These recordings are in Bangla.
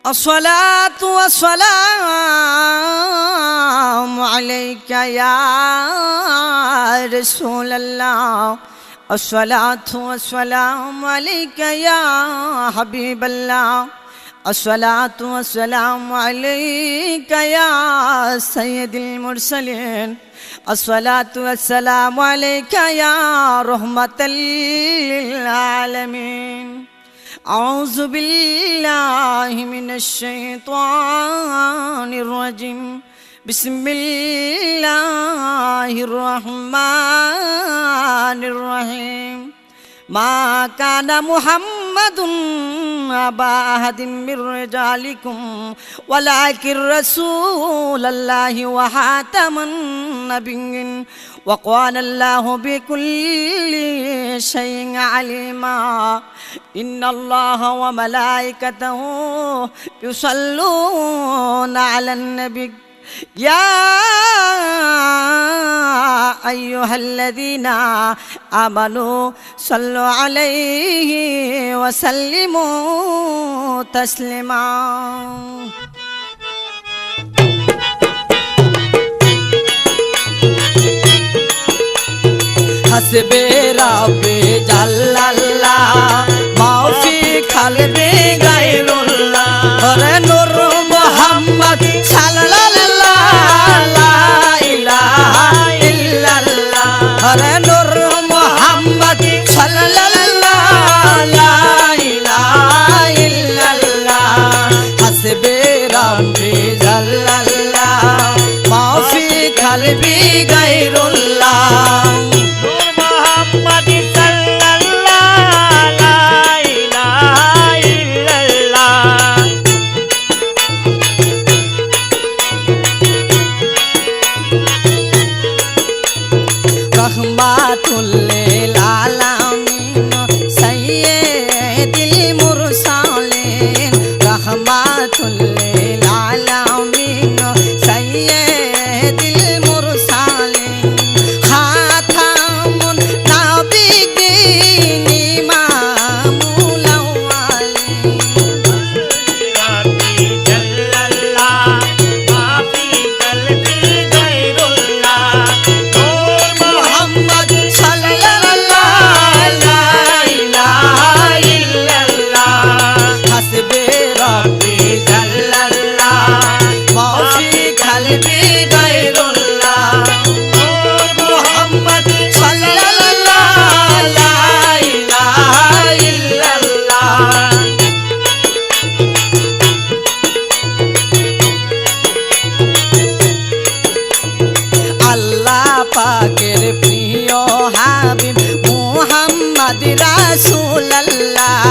الصلاة والسلام عليك يا رسول الله الصلاة والسلام عليك يا حبيب الله الصلاة والسلام عليك يا سيد المرسلين الصلاة والسلام عليك يا رحمة للعالمين أعوذ بالله من الشيطان الرجيم بسم الله الرحمن الرحيم ما كان محمد أبا أحد من رجالكم ولكن رسول الله وخاتم النبيين وقال الله بكل شيء عليما إن الله وملائكته يصلون على النبي يا أيها الذين آمنوا صلوا عليه وسلموا تسليما حسبي ربي جل الله ما في قلبي غير الله نور محمد صلى الله لا إله إلا الله نور محمد صلى الله لا إله إلا الله حسبي ربي جل الله ما في قلبي غير الله रहमतुल्लिल आलमीन सय्यिदिल मुरसलीन रहमतुल्लिल आलमीन सय्यिदिल मुरसलीन खातामुन नबिय्यीन इमामुल अव्वलीन रब्बी जल्लल्लाह मा फी कल्बी गैरुल्लाह পাকের প্রিয় হাবিব মুহাম্মদ রাসূলুল্লাহ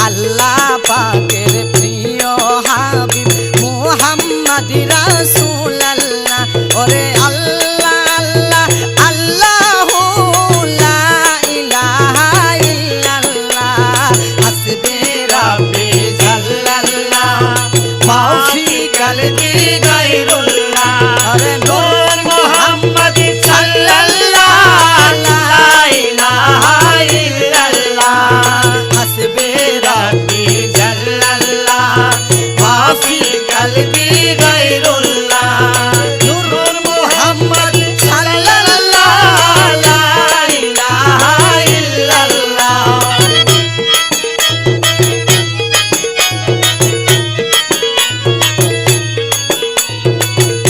আল্লাহ পাকের প্রিয় হাবিব মুহাম্মদ রাসূলুল্লাহ ওরে আল্লাহ আল্লাহ আল্লাহু লা ইলাহা ইল্লাল্লাহ হাসবি রাব্বি জাল্লাল্লাহ মা ফি কলবি গায়রুল্লাহ আরে নূর মুহাম্মদ قلبي غير الله نور محمد صلى الله لا إله إلا الله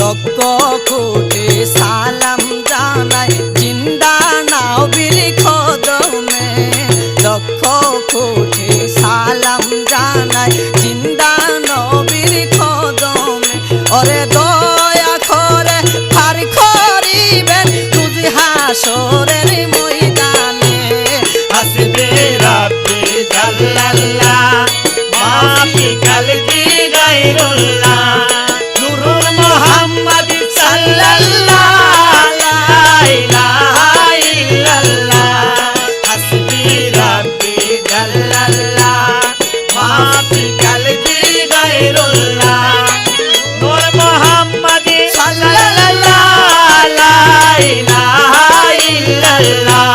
লক্ষ কোটি সালাম জানাই জিন্দা নবীর কদমে লক্ষ কোটি সালাম জানাই জিন্দা নবীর কদমে ওরে দয়া করে পার করিবেন তুজি হাসরের ময়দানে হাসবে রাব্বি জাল্লাল্লাহ মা ফি কলবি গায়রুল্লাহ নূরুল মুহাম্মদ সাল্লাল্লাহ লা ইলাহা ইল্লাল্লাহ হাসবি রাব্বি জাল্লাল্লাহ মা ফি কলবি গায়রুল্লাহ নূর মুহাম্মদ সাল্লাল্লাহ লা ইলাহা ইল্লাল্লাহ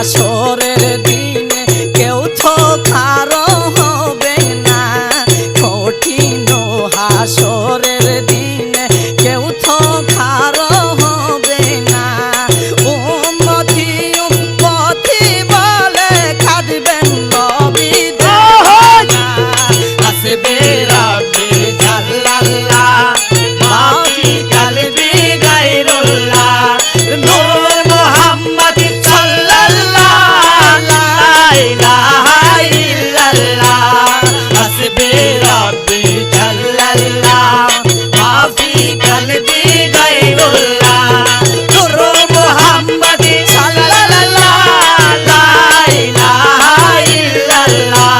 হাসরের দিনে কেউ তো কারো হবে না, কঠিন হাসরের দিনে কেউ তো কারো হবে না। উম্মতি উম্মতি বলে কাঁদবেন নবী দেওয়ানা, হাসবে রাব্বি জাল্লাল্লাহ মাফি কলবি গায়রুল্লাহ, নূর মুহাম্মদ সাল্লাল্লাহ লা ইলাহা ইল্লাল্লাহ, হাসবে রাব্বি জাল্লাল্লাহ মাফি কলবি গায়রুল্লাহ, নূর মুহাম্মদ সাল্লাল্লাহ লা ইলাহা ইল্লাল্লাহ।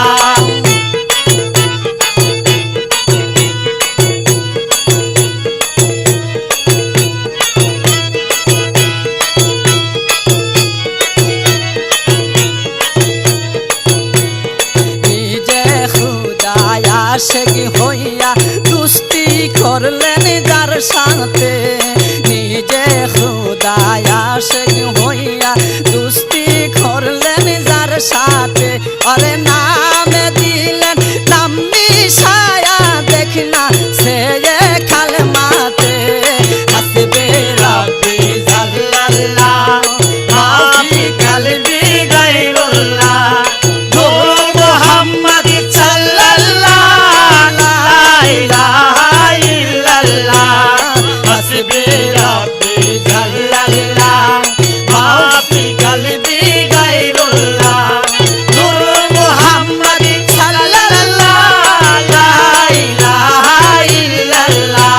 নিজে খুদায় আশিক হইয়া দুস্তি করলেন যার সাথে, নিজে খুদায় আশিক হইয়া দুস্তি করলেন যার সাথে, আরে নামে দিলেন নাম মিশায়া দেখি না সে কালেমাতে, হাসবে রাব্বি জাল্লাল্লাহ মাফি কলবি গায়রুল্লাহ, নূর মুহাম্মদ সাল্লাল্লাহ লা ইলাহা ইল্লাল্লাহ, হাসবে রাব্বি জাল্লাল্লাহ মাফি কলবি গায়রুল্লাহ, নূর মুহাম্মদ সাল্লাল্লাহ লা ইলাহা ইল্লাল্লাহ।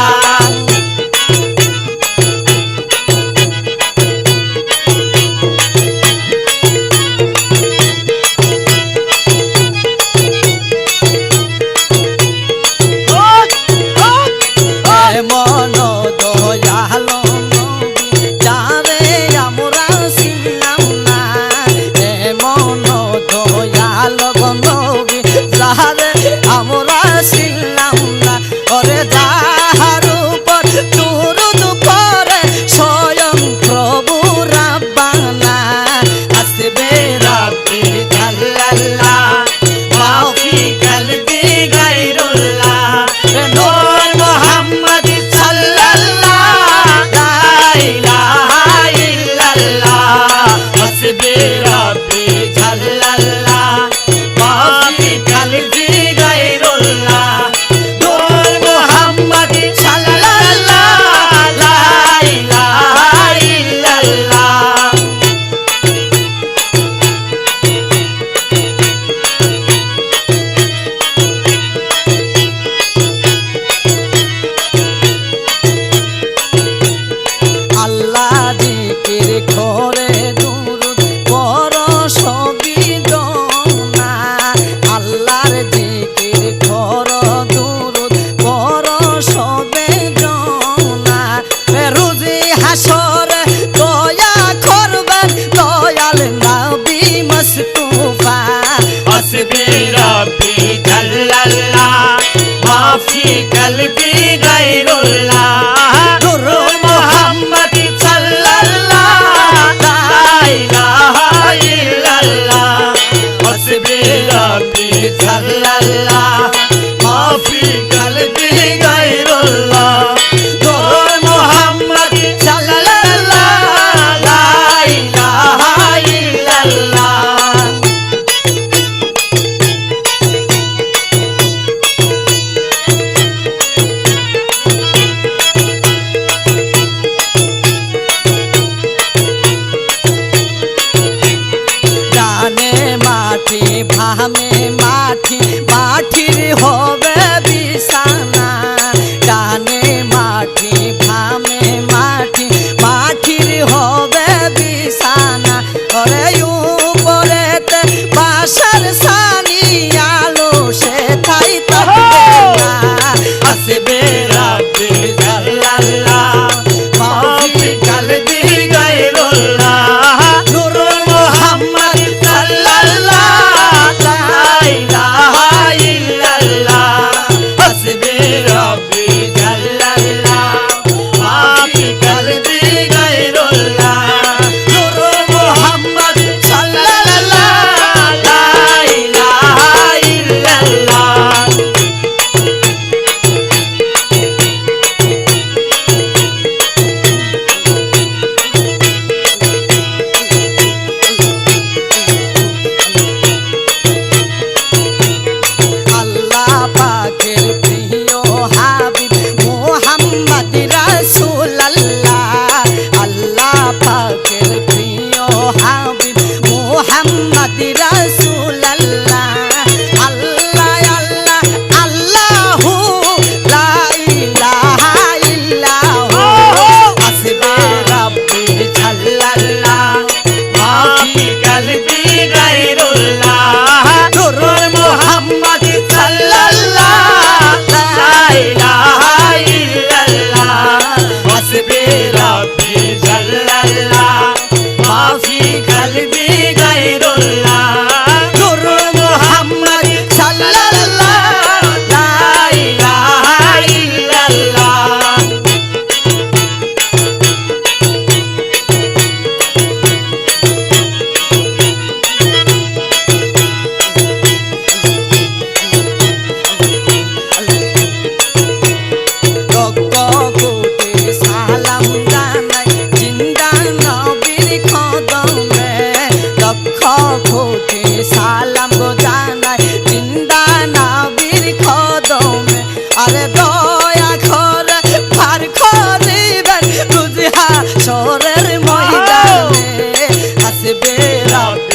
এমন দয়ালো নবী যারে আমরা চিনলাম না, এমন দয়ালো নবী যারে আমরা চিনলাম না, ওরে যাহার উপর দুরূদ পড়ে স্বয়ং প্রভু রাব্বানা, হাসবে রাব্বি জাল্লাল্লাহ মাফি কলবি গায়রুল্লাহ, নূর মুহাম্মদ সাল্লাল্লাহ লা ইলাহা ইল্লাল্লাহ, হাসবে রাব্বি জাল্লাল্লাহ মাফি কলবি গায়রুল্লাহ, নূর মুহাম্মদ সাল্লাল্লাহ লা ইলাহা ইল্লাল্লাহ। আল্লাহ জিকির করে দুরূদ রাব্বি